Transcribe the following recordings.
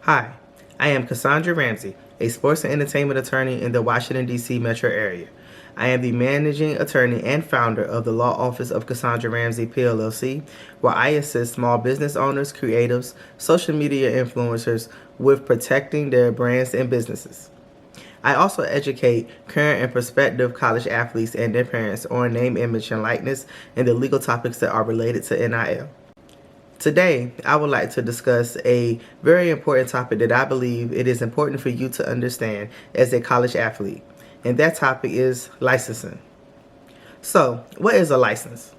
Hi, I am Kassandra Ramsey, a sports and entertainment attorney in the Washington, D.C. metro area. I am the managing attorney and founder of the law office of Kassandra Ramsey, P.L.L.C, where I assist small business owners, creatives, social media influencers with protecting their brands and businesses. I also educate current and prospective college athletes and their parents on name, image, and likeness and the legal topics that are related to NIL. Today, I would like to discuss a very important topic that I believe it is important for you to understand as a college athlete, and that topic is licensing. So, what is a license?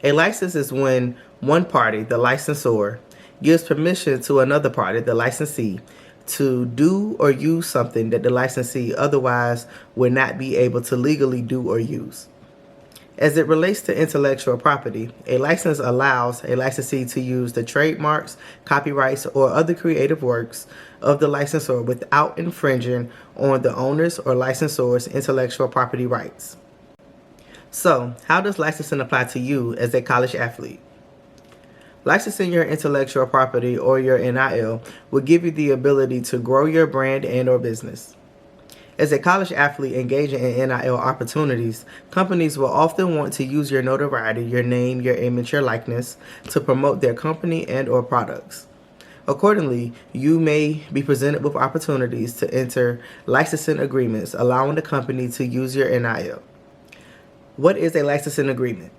A license is when one party, the licensor, gives permission to another party, the licensee, to do or use something that the licensee otherwise would not be able to legally do or use. As it relates to intellectual property, a license allows a licensee to use the trademarks, copyrights, or other creative works of the licensor without infringing on the owner's or licensor's intellectual property rights. So, how does licensing apply to you as a college athlete? Licensing your intellectual property or your NIL will give you the ability to grow your brand and or business. As a college athlete engaging in NIL opportunities, companies will often want to use your notoriety, your name, your image, your likeness to promote their company and or products. Accordingly, you may be presented with opportunities to enter licensing agreements allowing the company to use your NIL. What is a licensing agreement?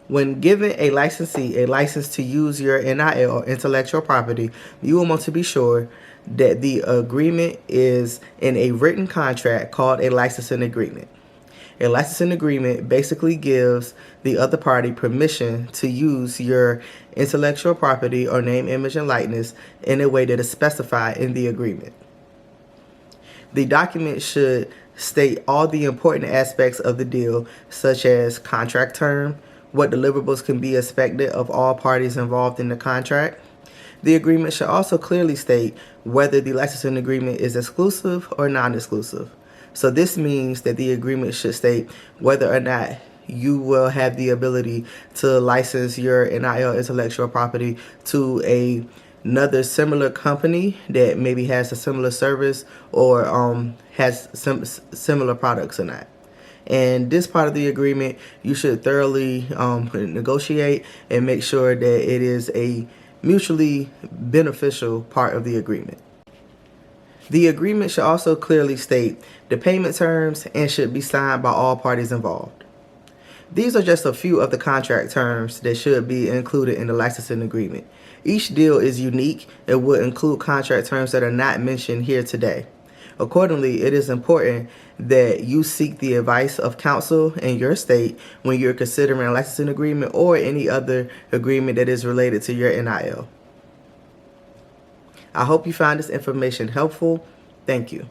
When giving a licensee a license to use your NIL or intellectual property, you will want to be sure that the agreement is in a written contract called a licensing agreement. A licensing agreement basically gives the other party permission to use your intellectual property or name, image, and likeness in a way that is specified in the agreement. The document should state all the important aspects of the deal, such as contract term, what deliverables can be expected of all parties involved in the contract. The agreement should also clearly state whether the licensing agreement is exclusive or non-exclusive. So this means that the agreement should state whether or not you will have the ability to license your NIL intellectual property to another similar company that maybe has a similar service or has some similar products or not. And this part of the agreement, you should thoroughly negotiate and make sure that it is a mutually beneficial part of the agreement. The agreement should also clearly state the payment terms and should be signed by all parties involved. These are just a few of the contract terms that should be included in the licensing agreement. Each deal is unique and would include contract terms that are not mentioned here today. Accordingly, it is important that you seek the advice of counsel in your state when you're considering a licensing agreement or any other agreement that is related to your NIL. I hope you find this information helpful. Thank you.